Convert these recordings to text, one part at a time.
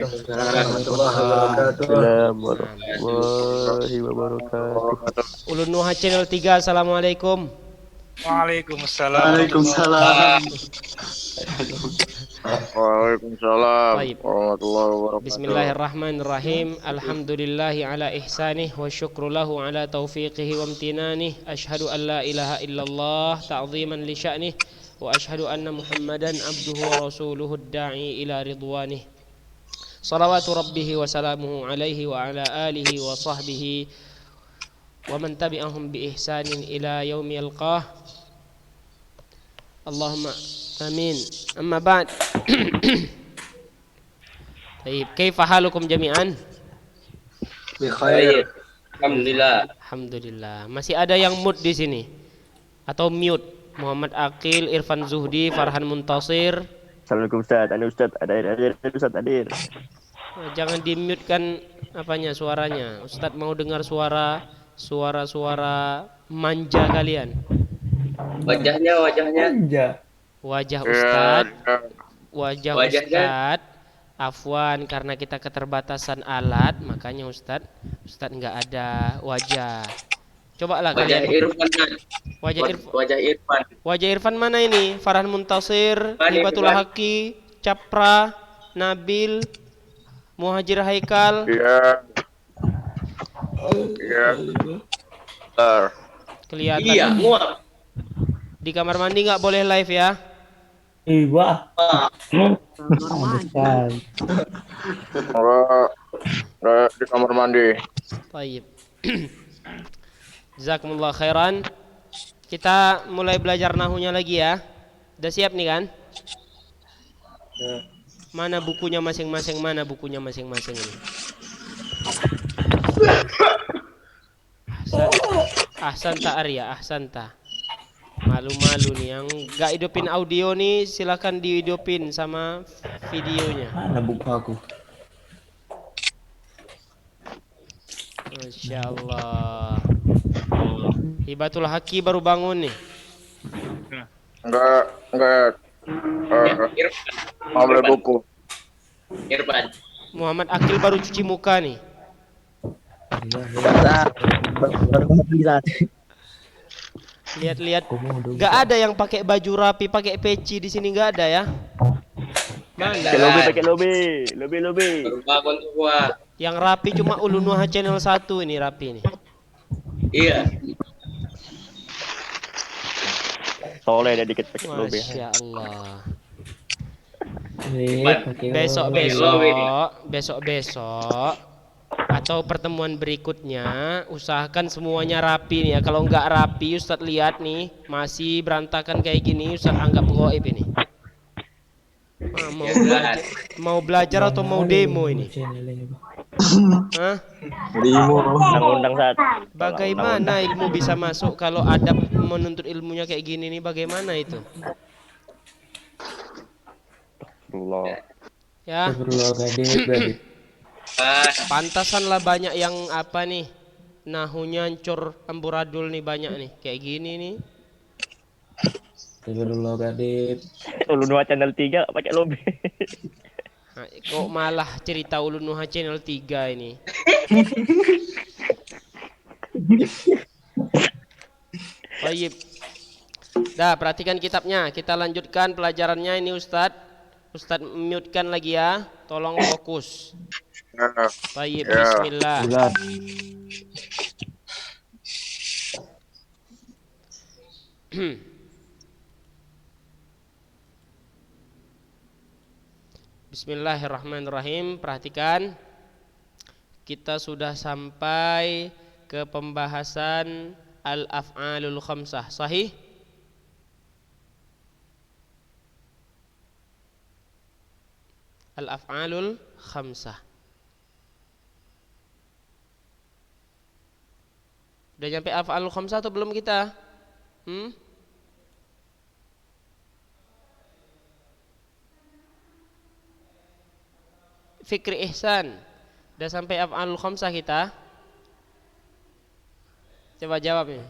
Warahmatullahi wabarakatuh. Waalaikumsalam warahmatullahi wabarakatuh. Ulun Nuha Channel 3, Assalamualaikum. Waalaikumsalam. Waalaikumsalam. Waalaikumsalam Baik. warahmatullahi wabarakatuh. Bismillahirrahmanirrahim. Alhamdulillahi ala ihsanih wa syukru lahu ala taufiqihi wa amtinanih. Ashhadu an la ilaha illallah ta'ziman li sya'nih wa ashhadu anna Muhammadan abduhu wa rasuluhu ad-da'i ila ridwanih. Salawatu rabbihi wa salamuhu alaihi wa ala alihi wa sahbihi wa man tabi'ahum bi ihsanin ila yaumi yalqah. Allahumma amin. Amma ba'd. Baik, kaifa halukum jami'an? Bi khair. Alhamdulillah. Alhamdulillah. Masih ada yang mute di sini atau mute? Muhammad Aqil, Irfan Zuhdi, Farhan Muntasir. Assalamualaikum Ustaz. Ada Ustaz, ada Ustaz hadir. Jangan di-mute kan apanya suaranya. Ustaz mau dengar suara manja kalian. Wajahnya. Wajah Ustaz, wajah Wajahnya. Ustaz. Afwan, karena kita keterbatasan alat, makanya Ustaz nggak ada wajah. Coba lah Wajah kalian. Irfan. Wajah Irfan. Wajah Irfan mana ini? Farhan Muntasir, Irfan, Hibatul Irfan. Haqi, Capra, Nabil, Muhajir Haikal. Iya. Bentar. Kelihatan. Iya, muak. Di kamar mandi nggak boleh live ya. Wah, Enggak di kamar mandi. Baik. Jazakumullah khairan. Kita mulai belajar nahunya lagi ya. Udah siap nih kan? Mana bukunya masing-masing? Ini? Ahsanta Arya, ahsanta. Malu-malu nih yang gak hidupin audio nih, silakan dihidupin sama videonya. mana buku aku? Masya Allah. Hibatul Haqi baru bangun nih. Enggak. Irfan. Ambil buku. Irfan. Muhammad Akil baru cuci muka nih. Lihat-lihat, gak ada yang pakai baju rapi, pakai peci di sini nggak ada ya. Pakai lobby. Baru bangun semua. Yang rapi cuma Ulun Nuha Channel 1 ini rapi nih. Iya. Soleh ada dikit pakai lobby. Masya Allah. Pakai Besok atau pertemuan berikutnya usahakan semuanya rapi nih ya. Kalau nggak rapi, Ustadz lihat nih masih berantakan kayak gini, Ustadz anggap goib ini. Mau belajar atau mau demo ini? Hah? Undang-undang saat. Bagaimana ilmu bisa masuk kalau adab menuntut ilmunya kayak gini nih? Bagaimana itu? Allah. Ya, pantasanlah banyak yang apa nih? Nahunya hancur amburadul nih banyak nih. Kayak gini nih. Ulun Nuha Channel 3 pakai lobby. Nah, kok malah cerita Ulun Nuha Channel 3 ini? Baik. Dah, perhatikan kitabnya. Kita lanjutkan pelajarannya ini Ustadz. Ustadz mute-kan lagi ya. Tolong fokus. Baik, bismillah. Bismillahirrahmanirrahim. Perhatikan. Kita sudah sampai ke pembahasan al-af'alul khamsah. Sahih? Al-af'alul khamsah. Udah nyampe af'alul khamsah atau belum kita? Fikri Ihsan. Udah sampai af'alul khamsah kita? Coba jawab nih.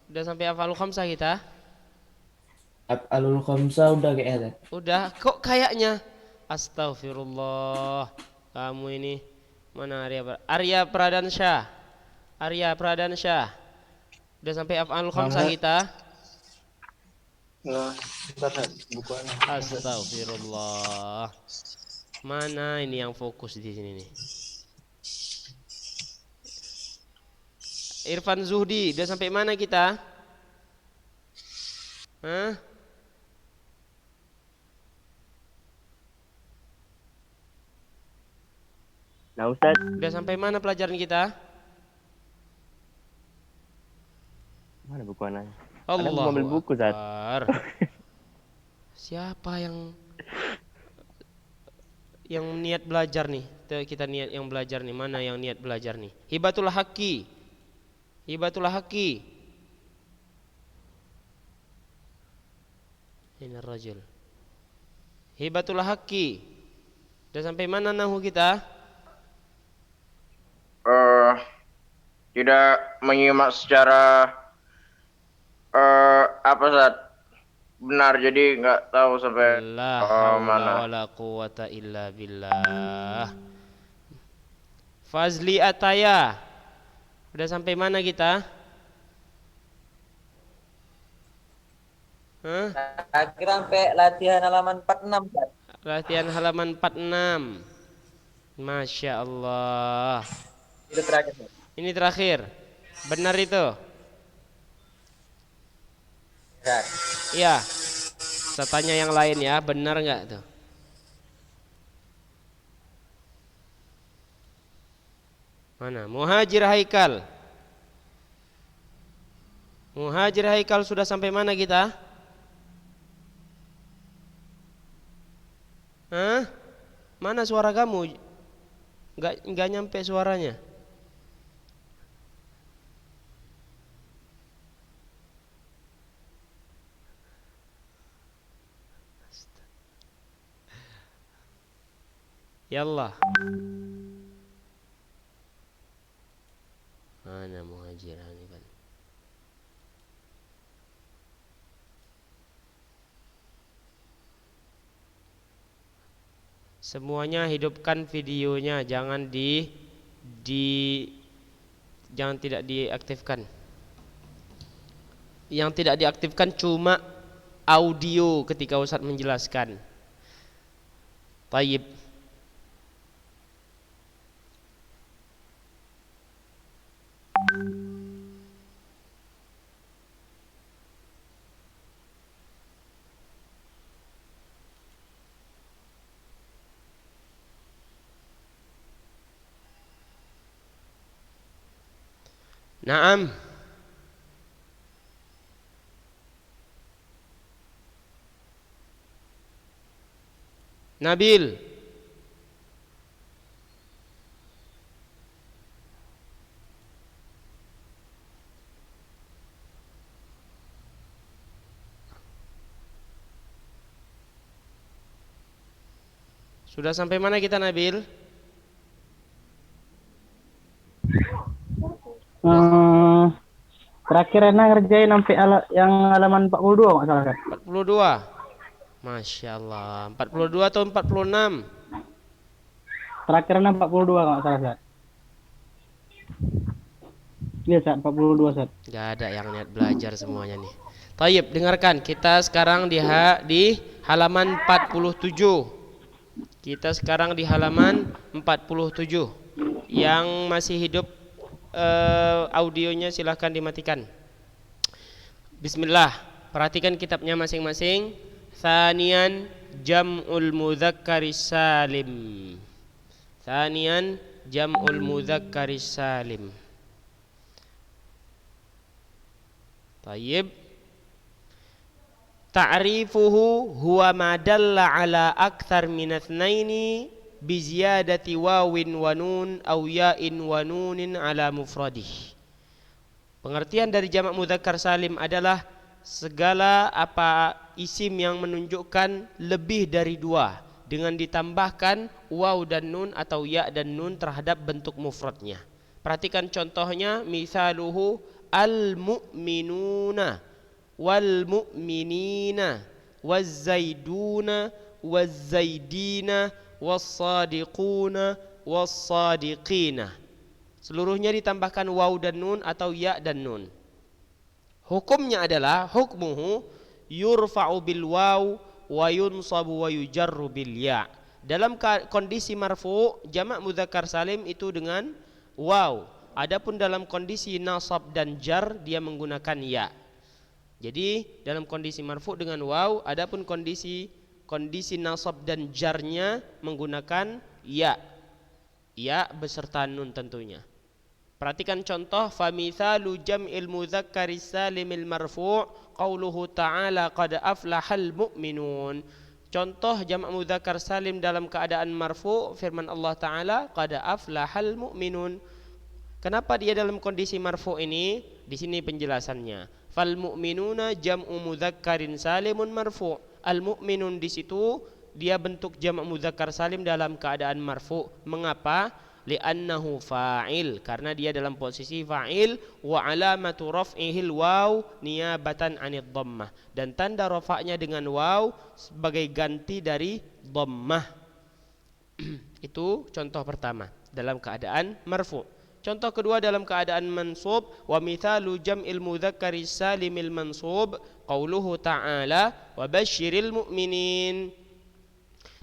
Udah sampai af'alul khamsah kita? Af'alul khamsah udah kayaknya. Udah, kok kayaknya? Astaghfirullah. Kamu ini mana Arya Pradansyah. Arya Pradansyah. Udah sampai af'alul khamsah kita? Nah, bentar Sat, bukuannya. Astagfirullah. Mana ini yang fokus di sini nih? Irfan Zuhdi, udah sampai mana kita? Hah? Nah Ustaz, Udah sampai mana pelajaran kita? mana buku anaknya? Allah mau ambil buku, Zat. Siapa yang niat belajar nih? Kita niat yang belajar nih. Mana yang niat belajar nih? Hibatul Haqi. Hibatul Haqi. Ini rajul. Hibatul Haqi. Udah sampai mana nahu kita? Tidak menyimak secara apa Zat? Benar, jadi nggak tahu sampai La haula mana. wala quwata illa billah. Fazli Ataya. Udah sampai mana kita? Hah? Akhirnya sampai latihan halaman 46 kan? Latihan halaman 46. Masya Allah. Itu terakhir. Kan? Ini terakhir. Benar itu? Kan? Iya. Saya tanya yang lain ya, benar nggak tuh? Mana? Muhajir Haikal. Muhajir Haikal sudah sampai mana kita? Hah? Mana suara kamu? Nggak nyampe suaranya. Yallah. Mana muhajiran ini kan? Semuanya hidupkan videonya, jangan jangan tidak diaktifkan. Yang tidak diaktifkan cuma audio ketika Ustaz menjelaskan. Tayyib. Naam. Nabil. Sudah sampai mana kita Nabil? Terakhir Ena ngerjain sampai yang halaman 42 nggak salah kan? 42. Masya Allah. 42 atau 46? Terakhir Ena 42 nggak salah kan? Iya Sat, 42 Sat. Gak ada yang niat belajar semuanya nih. Tayyib, dengarkan. Kita sekarang di halaman 47. Kita sekarang di halaman 47. Yang masih hidup audionya silahkan dimatikan. Bismillah. Perhatikan kitabnya masing-masing. Thanian jam'ul mudzakkaris salim. Thanian jam'ul mudzakkaris salim. Tayyib. Ta'rifuhu huwa ma dalla ala akthar min itsnaini bi ziyadati wawin wa nun aw ya'in wa nunin ala mufradih. Pengertian dari jamak mudzakkar salim adalah segala apa isim yang menunjukkan lebih dari dua dengan ditambahkan waw dan nun atau ya dan nun terhadap bentuk mufradnya. Perhatikan contohnya, misaluhu al-mu'minuna wal mu'minina waz zaiduna waz zaidina was-sadiquna, was-sadiqina. Seluruhnya ditambahkan waw dan nun atau ya dan nun. Hukumnya adalah hukmuhu yurfa'u bil waw wa yunsabu wa yujarru bil ya. Dalam kondisi marfu jamak mudzakkar salim itu dengan waw. Adapun dalam kondisi nasab dan jar dia menggunakan ya. Jadi dalam kondisi marfu dengan waw, adapun kondisi nasab dan jarnya menggunakan ya. Ya beserta nun tentunya. Perhatikan contoh famithalu jam'il mudzakkaris salimil marfu' qauluhu ta'ala qad aflahal mu'minun. Contoh jamak mudzakkar salim dalam keadaan marfu' firman Allah Ta'ala qad aflahal mu'minun. Kenapa dia dalam kondisi marfu' ini? Di sini penjelasannya. Fal mu'minuna jam'u mudzakkarin salimun marfu'. Al mu'minun di situ dia bentuk jamak mudzakkar salim dalam keadaan marfu'. Mengapa? Li'annahu fa'il, karena dia dalam posisi fa'il, wa alamatu raf'ihil waw niyabatan 'anid dhammah, dan tanda rafa'nya dengan waw sebagai ganti dari dhammah. Itu contoh pertama dalam keadaan marfu'. Contoh kedua dalam keadaan mansub, wa mithalu jam'il mudzakkaris salimil mansub qauluhu ta'ala wa basyiril mu'minin.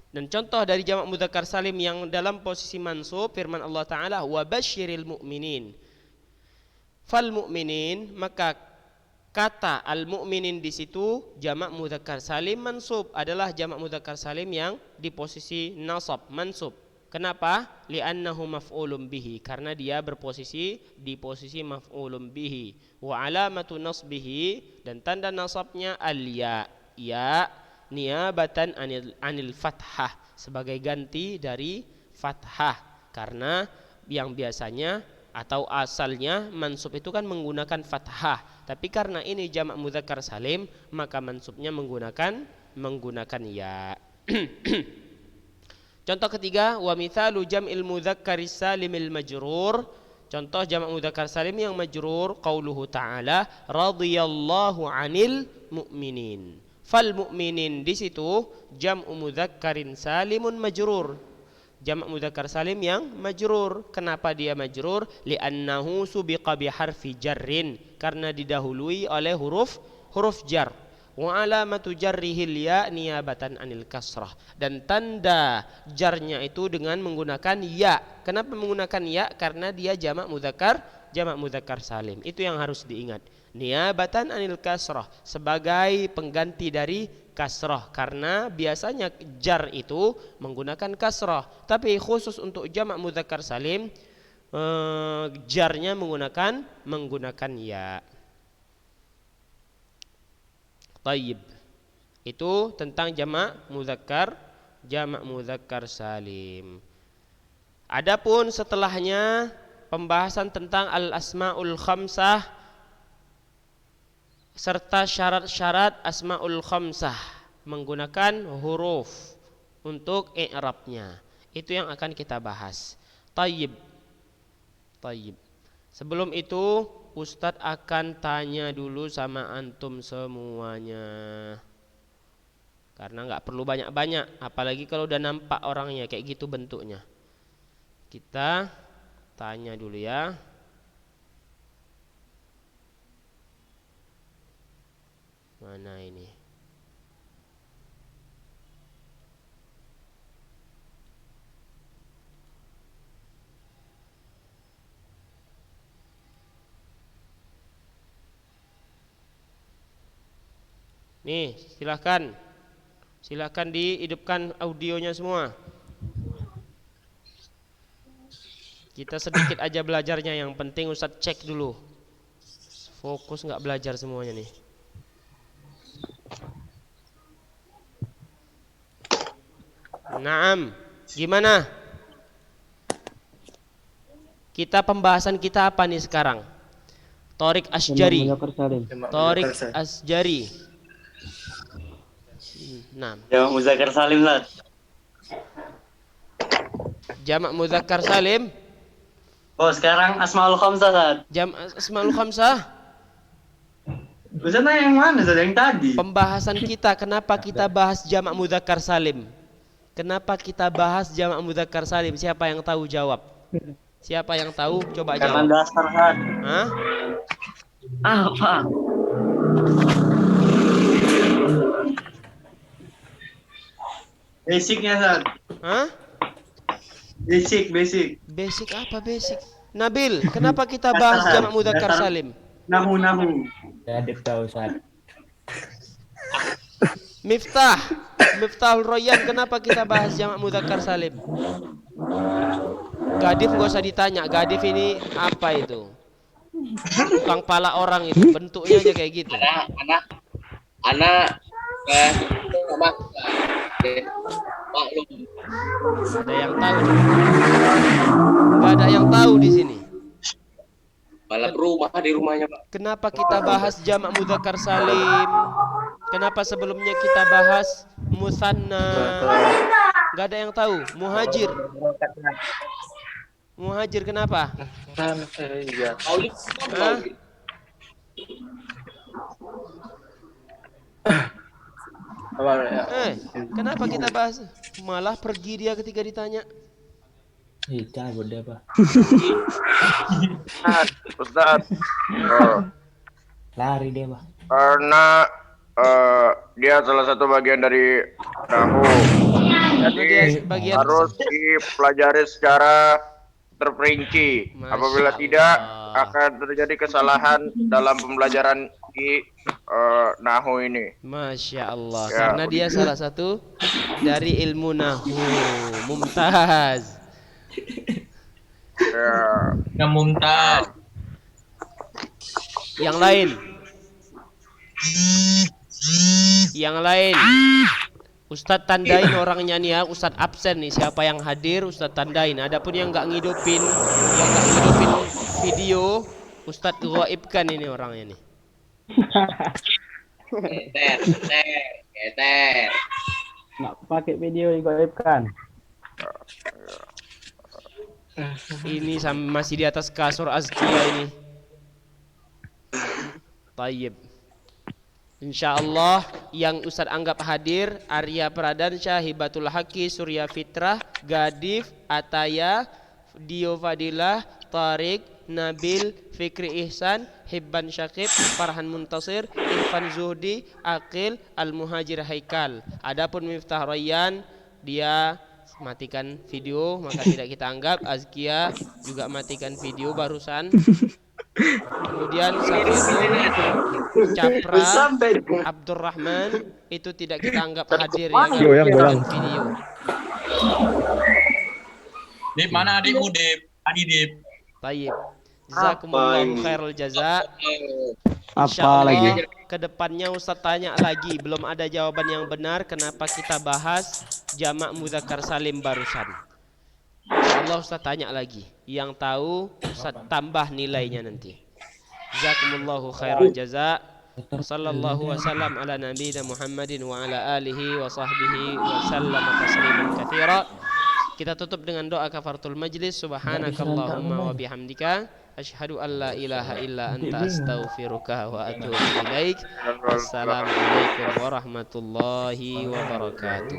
Dan contoh dari jamak mudzakkar salim yang dalam posisi mansub firman Allah Ta'ala wa basyiril mu'minin. Fal mu'minin, maka kata al mu'minin di situ jamak mudzakkar salim mansub adalah jamak mudzakkar salim yang di posisi nasab mansub. Kenapa? Li'annahu maf'ulun bihi, karena dia berposisi di posisi maf'ulun bihi. Wa alamatu nasbihi, dan tanda nasabnya al ya, ya niyabatan anil fathah, sebagai ganti dari fathah, karena yang biasanya atau asalnya mansub itu kan menggunakan fathah, tapi karena ini jamak mudzakkar salim maka mansubnya menggunakan ya. Contoh ketiga, wa mithalu jam'il mudzakkaris salimil majrur. Contoh jamak mudzakkar salim yang majrur qauluhu ta'ala radhiyallahu 'anil mu'minin. Fal mu'minin di situ jam'u mudzakkarin salimun majrur. Jamak mudzakkar salim yang majrur. Kenapa dia majrur? Li'annahu subiqa bi harfi jarrin, karena didahului oleh huruf jar. Wa alamatu jarrihil ya niyabatan anil kasrah, dan tanda jarnya itu dengan menggunakan ya. Kenapa menggunakan ya? Karena dia jamak mudzakkar salim. Itu yang harus diingat. Niyabatan anil kasrah, sebagai pengganti dari kasrah, karena biasanya jar itu menggunakan kasrah, tapi khusus untuk jamak mudzakkar salim jarnya menggunakan ya. Tayyib. Itu tentang jamak mudzakkar salim. Adapun setelahnya pembahasan tentang al asmaul khamsah serta syarat-syarat asmaul khamsah menggunakan huruf untuk i'rabnya. Itu yang akan kita bahas. Tayyib. Sebelum itu Ustadz akan tanya dulu sama antum semuanya, karena nggak perlu banyak-banyak, apalagi kalau udah nampak orangnya kayak gitu bentuknya. Kita tanya dulu ya. Mana ini? Nih, silahkan dihidupkan audionya semua. Kita sedikit aja belajarnya, yang penting Ustadz cek dulu. Fokus nggak belajar semuanya nih. Naam, gimana? Kita pembahasan kita apa nih sekarang? Thoriq Asjari. Nah, jamak mudzakkar salim lah. Jamak mudzakkar salim. Oh, sekarang asmaul khamsah, Ustaz. Asmaul khamsah. Ustaz yang mana, Ustaz? Yang tadi. Pembahasan kita, kenapa kita bahas jamak mudzakkar salim? Kenapa kita bahas jamak mudzakkar salim? Siapa yang tahu jawab? Siapa yang tahu? Coba Karena jawab. dasar Sat. Hah? Apa? Basicnya Sat. Hah? Basic. Basic apa basic? Nabil, kenapa kita bahas jamak mudzakkar salim? Nahu. Gadif tahu saat. Miftahul Royan, kenapa kita bahas jamak mudzakkar salim? Gadif gak usah ditanya, Gadif ini apa itu? Tukang pala orang itu, bentuknya aja kayak gitu. Anak sama maklum. Ada yang tahu? Gak ada yang tahu di sini. Balap rumah di rumahnya Pak. Kenapa kita bahas jamak mudzakkar salim? Kenapa sebelumnya kita bahas musanna? Gak ada yang tahu. Muhajir kenapa? Iya. Hah? Apa ya? Kenapa kita bahas? Malah pergi dia ketika ditanya. Cabut deh pak. Ustaz. Lari dia pak. Karena dia salah satu bagian dari nahu. Jadi Dia bagian- harus dipelajari secara terperinci. Masya Apabila Allah. tidak akan terjadi kesalahan dalam pembelajaran di nahu ini. Masya Allah. Ya. Karena dia salah satu dari ilmu nahu. Mumtaz. Ya. Yang mumtaz. Yang lain. Ustadz tandain orangnya nih ya. Ustadz absen nih. Siapa yang hadir Ustadz tandain. Adapun yang nggak ngidupin video, Ustadz ghaibkan ini orangnya nih. Geter. Nggak pakai video digaibkan. Ini masih di atas kasur Azkia ini. Tayyib. Insyaallah yang Ustadz anggap hadir Arya Pradansyah, Hibatul Haqi, Surya Fitrah, Gadif, Ataya, Dio Fadilah, Tariq, Nabil, Fikri Ihsan, Hibban Syakib, Farhan Muntasir, Irfan Zuhdi, Aqil, Al-Muhajir Haikal. Adapun Miftah Rayyan, dia matikan video maka tidak kita anggap. Azkia juga matikan video barusan. Kemudian Safirul, Capra, Abdurrahman itu tidak kita anggap hadir ya kan? Goyang. Video. Dip, mana adikmu Dip? Adi Dip. Tayyib. Jazakumullahu khairul jaza. Apa lagi? Kedepannya Ustaz tanya lagi, belum ada jawaban yang benar kenapa kita bahas jamak mudzakkar salim barusan. Insyaallah Ustaz tanya lagi. Yang tahu Ustaz tambah nilainya nanti. Jazakumullahu khairal jaza. Sallallahu wasallam ala nabiyina Muhammadin wa ala alihi wa sahbihi wa sallama tasliman katsira. Kita tutup dengan doa kafaratul majlis. Subhanakallahumma wa bihamdika asyhadu an la ilaha illa anta astaghfiruka wa atubu ilaik. Assalamualaikum warahmatullahi wabarakatuh.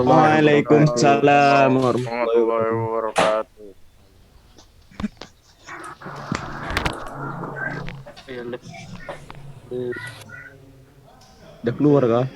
Waalaikumsalam Warahmatullahi wabarakatuh. Udah keluar kah?